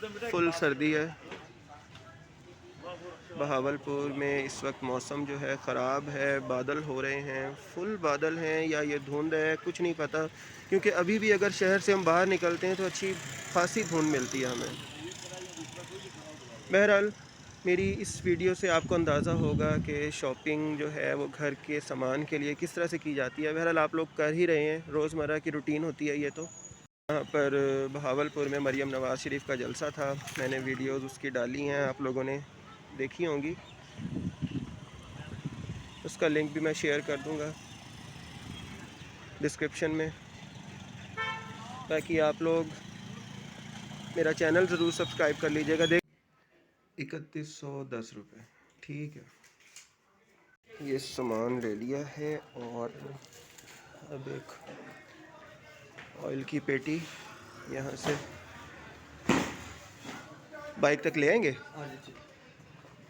Full सर्दी है। बहावलपुर में इस वक्त मौसम जो है ख़राब है, बादल हो रहे हैं, फुल बादल हैं या ये धुंध है कुछ नहीं पता, क्योंकि अभी भी अगर शहर से हम बाहर निकलते हैं तो अच्छी खासी धुंध मिलती है हमें। बहरहाल मेरी इस वीडियो से आपको अंदाज़ा होगा कि शॉपिंग जो है वो घर के सामान के लिए किस तरह से की जाती है। बहरहाल आप लोग कर ही रहे हैं, रोज़मर्रा की रूटीन होती है ये तो। यहाँ पर बहावलपुर में मरियम नवाज़ शरीफ का जलसा था, मैंने वीडियोज़ उसकी डाली हैं, आप लोगों ने देखी होंगी, उसका लिंक भी मैं शेयर कर दूँगा डिस्क्रिप्शन में, ताकि आप लोग मेरा चैनल ज़रूर सब्सक्राइब कर लीजिएगा। देख 3110 रुपये, ठीक है। ये सामान ले लिया है और अब एक ऑयल की पेटी यहाँ से बाइक तक ले आएंगे।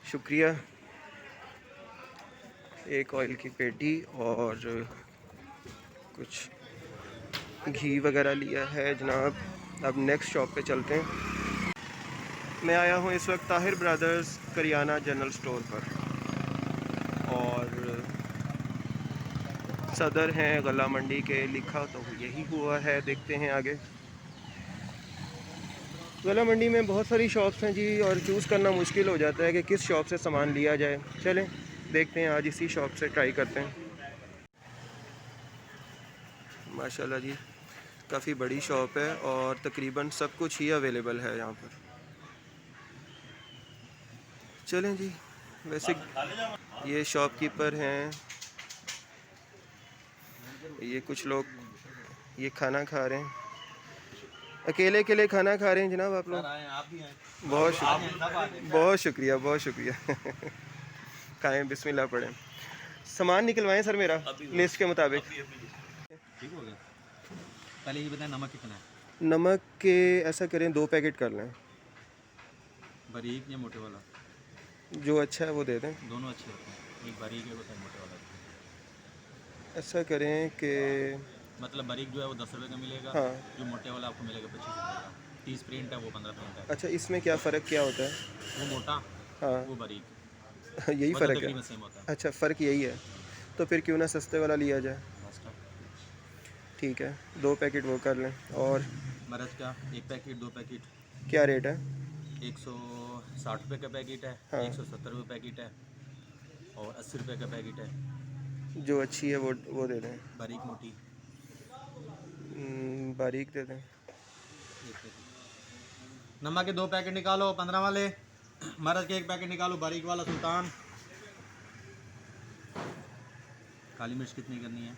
शुक्रिया। एक ऑयल की पेटी और कुछ घी वगैरह लिया है जनाब। अब नेक्स्ट शॉप पे चलते हैं। मैं आया हूँ इस वक्त Tahir brothers kirana general store पर, और सदर हैं गला मंडी के, लिखा तो यही हुआ है, देखते हैं आगे। गला मंडी में बहुत सारी शॉप्स हैं जी, और चूज़ करना मुश्किल हो जाता है कि किस शॉप से सामान लिया जाए। चलें देखते हैं, आज इसी शॉप से ट्राई करते हैं। माशाल्लाह जी, काफ़ी बड़ी शॉप है और तकरीबन सब कुछ ही अवेलेबल है यहाँ पर। चलें जी, वैसे ये शॉपकीपर हैं, ये कुछ लोग ये खाना खा रहे हैं, अकेले अकेले खाना खा रहे हैं जनाब आप लोग। बहुत शुक्रिया, बहुत शुक्रिया, बहुत शुक्रिया। खाएँ, बिस्मिल्लाह पढ़ें। सामान निकलवाएं सर मेरा लिस्ट के मुताबिक। ठीक हो गया। पहले ये बताएं नमक कितना है? नमक के ऐसा करें 2 पैकेट कर लें। बारीक या मोटे वाला? जो अच्छा है वो दे दें। दोनों अच्छे होते हैं, एक बारीक है होता है मोटे वाला। ऐसा करें कि मतलब बारीक जो है वो 10 रुपये का मिलेगा। हाँ, जो मोटे वाला आपको मिलेगा 25 रुपये का। 30 प्रिंट है वो 15 प्रिंट है। अच्छा इसमें क्या फ़र्क क्या होता है? वो मोटा, हाँ वो बारीक, यही मतलब फ़र्क है। तकरीबन सेम होता है। अच्छा फ़र्क यही है, तो फिर क्यों ना सस्ते वाला लिया जाए। मस्टर्ड ठीक है, 2 पैकेट वो कर लें। और मरच का 1 पैकेट 2 पैकेट क्या रेट है? 160 रुपये का पैकेट है। हाँ, 170 रुपये पैकेट है और 80 रुपये का पैकेट है। जो अच्छी है वो दे दें। बारीक मोटी बारीक दे दें। 1 पैकेट। नमक के 2 पैकेट निकालो 15 वाले। मरच के 1 पैकेट निकालो बारीक वाला सुल्तान। काली मिर्च कितनी करनी है?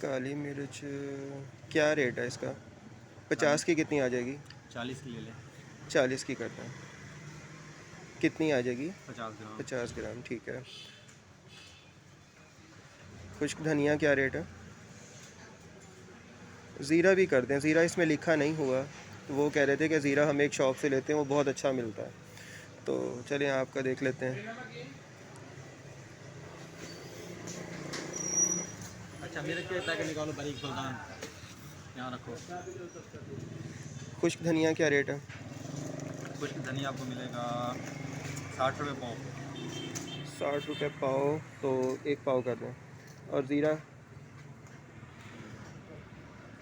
काली मिर्च क्या रेट है इसका? 50 की कितनी आ जाएगी? 40 की ले ले। 40 की करते हैं। कितनी आ जाएगी? 50 ग्राम। 50 ग्राम, ठीक है। खुश्क धनिया क्या रेट है? ज़ीरा भी कर दें, ज़ीरा इसमें लिखा नहीं हुआ, तो वो कह रहे थे कि ज़ीरा हम एक शॉप से लेते हैं, वो बहुत अच्छा मिलता है, तो चलें आपका देख लेते हैं। अच्छा मेरे के पैकेट निकालो बारीक सुल्तान, यहाँ रखो। खुश्क धनिया क्या रेट है? खुश्क धनिया आपको मिलेगा 60 रुपये पाव। 60 रुपये पाव, तो 1 पाव कर दें। और ज़ीरा?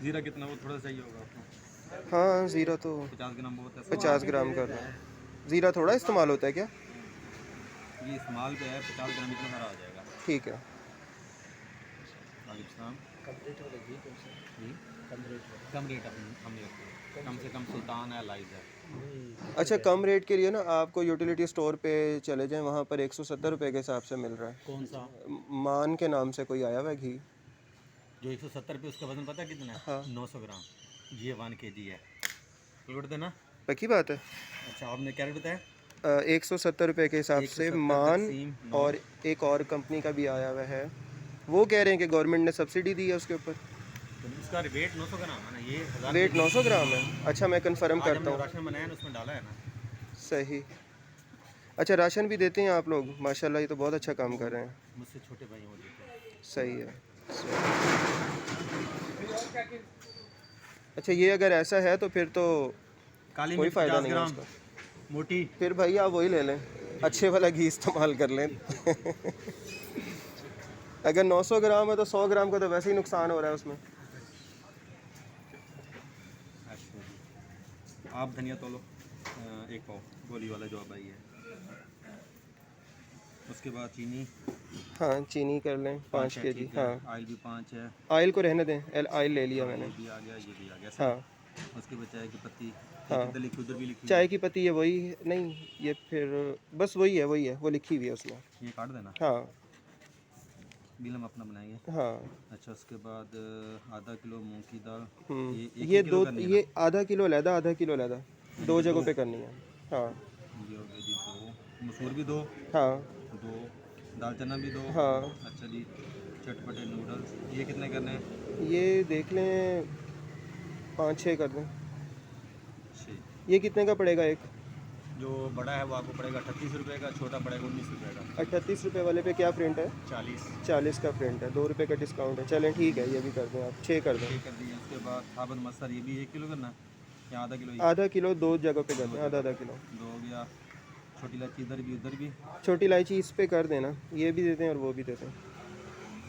ज़ीरा कितना, वो थोड़ा सही होगा आपको। हाँ ज़ीरा तो 50 ग्राम बहुत है। 50 ग्राम कर दें। ज़ीरा थोड़ा इस्तेमाल होता है क्या? ये इस्तेमाल पे है, 50 ग्राम इतना सारा आ जाएगा। ठीक है। कम रेट हम नहीं रखते, कम से कम सुल्तान है, लाइज है। अच्छा कम रेट के लिए ना आपको यूटिलिटी स्टोर पे चले जाएं, वहाँ पर 170 रुपये के हिसाब से मिल रहा है। कौन सा? मान के नाम से कोई आया हुआ घी, जो 170 रुपये, उसका वजन पता है कितना है? हाँ 900 ग्राम। ये 1 kg है। बोलते ना? पक्की बात है। अच्छा आपने क्या रेट बताया? 170 रुपये के हिसाब से 170 मान। तकसीम 9। और एक और कंपनी का भी आया हुआ है, वो कह रहे हैं कि गवर्नमेंट ने सब्सिडी दी है उसके ऊपर। तो उसका वेट 900 ग्राम है ना, ये 1000 वेट 900 ग्राम है? अच्छा मैं कंफर्म आज करता हमने हूँ। राशन बनाया ना, उसमें डाला है ना। सही। अच्छा राशन भी देते हैं आप लोग, माशाल्लाह ये तो बहुत अच्छा काम कर रहे हैं। मुझसे छोटे भाई वो देते हैं। सही है, अच्छा ये अगर ऐसा है तो फिर तो काली कोई मिर्च फ़ायदा 50 नहीं है ग्राम उसका। मोटी। फिर भाई आप वही ले लें, अच्छे वाला घी इस्तेमाल कर लें। अगर 900 ग्राम है तो 100 ग्राम का तो वैसे ही नुकसान हो रहा है उसमें। अच्छा जी, आप धनिया तोलो 1 पाव गोली वाला जो अब आई है। उसके बाद चीनी हाँ चीनी कर लें 5 5 है, केजी। ठीक है। हाँ ऑयल भी 5 है। ऑयल को रहने दें, ऑयल ले लिया हाँ, मैंने। ये भी आ गया, ये भी आ गया सही। हाँ उसके बाद चाय की पत्ती, ये हाँ किधर लिखी उधर भी लिखी हुई चाय है। की पत्ती है वही नहीं, ये फिर बस वही है, वही है, वो लिखी हुई है उसमें। ये काट देना, हाँ बिल हम अपना बनाएंगे। हाँ। अच्छा, उसके बाद आधा किलो मूंग की दाल, ये एक ये एक किलो दो, करनी है ये ना? आधा किलो लैदा, आधा किलो लैदा, यानी 2 कि जगहों 2, पे करनी है। हाँ ये हो गया जी 2, मसूर भी 2, हाँ 2 दाल चना भी 2। हाँ। अच्छा जी, चटपटे नूडल्स ये कितने करने हैं? ये देख लें 5-6 कर दें। 6। ये कितने का पड़ेगा एक? जो बड़ा है वो आपको पड़ेगा 38 रुपये का, छोटा पड़ेगा 19 रुपये का। 38 रुपये वाले पे क्या प्रिंट है? 40। 40 का प्रिंट है, 2 रुपये का डिस्काउंट है। चलें ठीक है, ये भी कर दें आप, 6 कर दें। ये कर दिए। उसके बाद साबुत मसर, ये भी 1 किलो करना है या आधा किलो ही? आधा किलो 2 जगह पे कर दें, आधा आधा किलो। 2 हो गया। छोटी इलायची इधर भी उधर भी छोटी इलायची इस पे कर देना, ये भी देते हैं और वो भी देते हैं।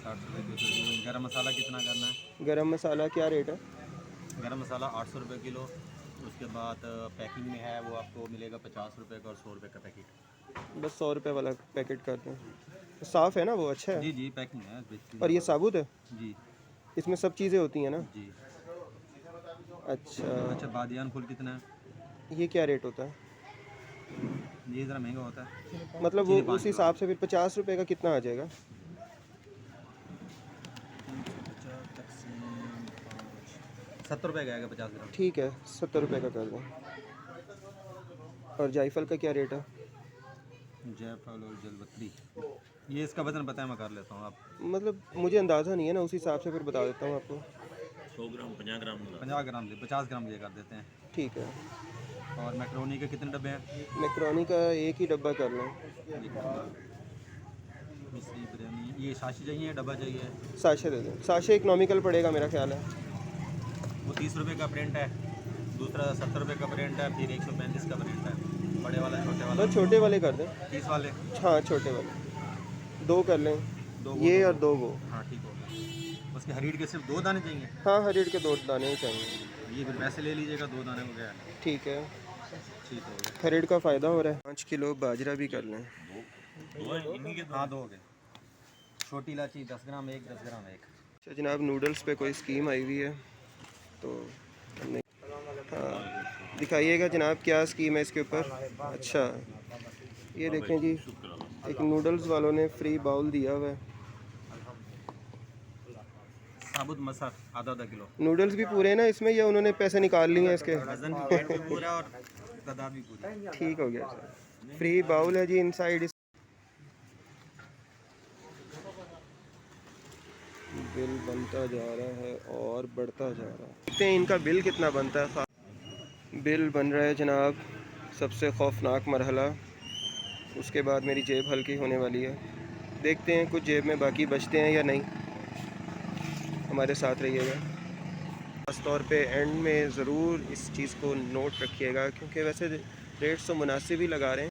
60 रुपये की उधर भी। गरम मसाला कितना करना है? गरम मसाला क्या रेट है? गरम मसाला 800 रुपये किलो। उसके बाद पैकिंग में है वो आपको मिलेगा 50 रुपये का और 100 रुपये का पैकेट। बस 100 रुपये वाला पैकेट कर दें। साफ़ है ना वो, अच्छा है। जी जी, पैकिंग है बेहतरीन। और ये साबुत है, जी इसमें सब चीज़ें होती हैं ना? जी। अच्छा अच्छा, बादियान फुल कितना है? ये क्या रेट होता है? ये ज़रा महंगा होता है। मतलब वो उस हिसाब से फिर 50 रुपये का कितना आ जाएगा? 70 रुपये का आएगा 50 ग्राम। ठीक है 70 रुपये का कर दें। और जायफल का क्या रेट है? जायफल और जलपत्री, ये इसका वजन पता है, मैं कर लेता हूँ। आप मतलब मुझे अंदाज़ा नहीं है ना, उस हिसाब से फिर बता देता हूँ आपको। 100 ग्राम 50 ग्राम 50 ग्राम ले, 50 ग्राम ये कर देते हैं। ठीक है। और मैक्रोनी के कितने डब्बे हैं? मैक्रोनी का एक ही डब्बा कर लें। एक डब्बा। मिस्री बिरयानी, ये साशी चाहिए डब्बा चाहिए? साशे दे दें, साशे इकनॉमिकल पड़ेगा मेरा ख्याल है। वो 30 रुपये का प्रिंट है, दूसरा 70 रुपये का प्रिंट है, फिर 135 का प्रिंट है। बड़े वाला छोटे वाला? तो छोटे वाले कर दें। 30 वाले? हाँ छोटे वाले 2 कर लें, 2 ये और 2 वो। हाँ ठीक हो गया। उसके हरीड के सिर्फ 2 दाने चाहिए? हाँ हरीड के 2 दाने ही चाहिए। ये फिर वैसे ले लीजिएगा, 2 दाने हो गया। ठीक है, ठीक हो गया। हरीड का फ़ायदा हो रहा है। 5 किलो बाजरा भी कर लें। हाँ 2 हो गए। छोटी इलायची 10 ग्राम 1, 10 ग्राम 1। अच्छा जनाब, नूडल्स पे कोई स्कीम आई हुई है तो नहीं, हाँ दिखाइएगा जनाब क्या स्कीम है इसके ऊपर। अच्छा ये देखें जी, एक नूडल्स वालों ने फ्री बाउल दिया हुआ है। साबुत मसर आधा किलो। नूडल्स भी पूरे हैं ना इसमें, या उन्होंने पैसे निकाल लिए हैं इसके? वजन भी वेट भी पूरा और तादाद भी पूरी। ठीक हो गया सर, फ्री बाउल है जी इनसाइड। बिल बनता जा रहा है और बढ़ता जा रहा है। देखते हैं इनका बिल कितना बनता है। बिल बन रहा है जनाब, सबसे खौफनाक मरहला, उसके बाद मेरी जेब हल्की होने वाली है। देखते हैं कुछ जेब में बाकी बचते हैं या नहीं। हमारे साथ रहिएगा। ख़ास तौर पे एंड में ज़रूर इस चीज़ को नोट रखिएगा, क्योंकि वैसे रेट्स तो मुनासिब ही लगा रहे हैं।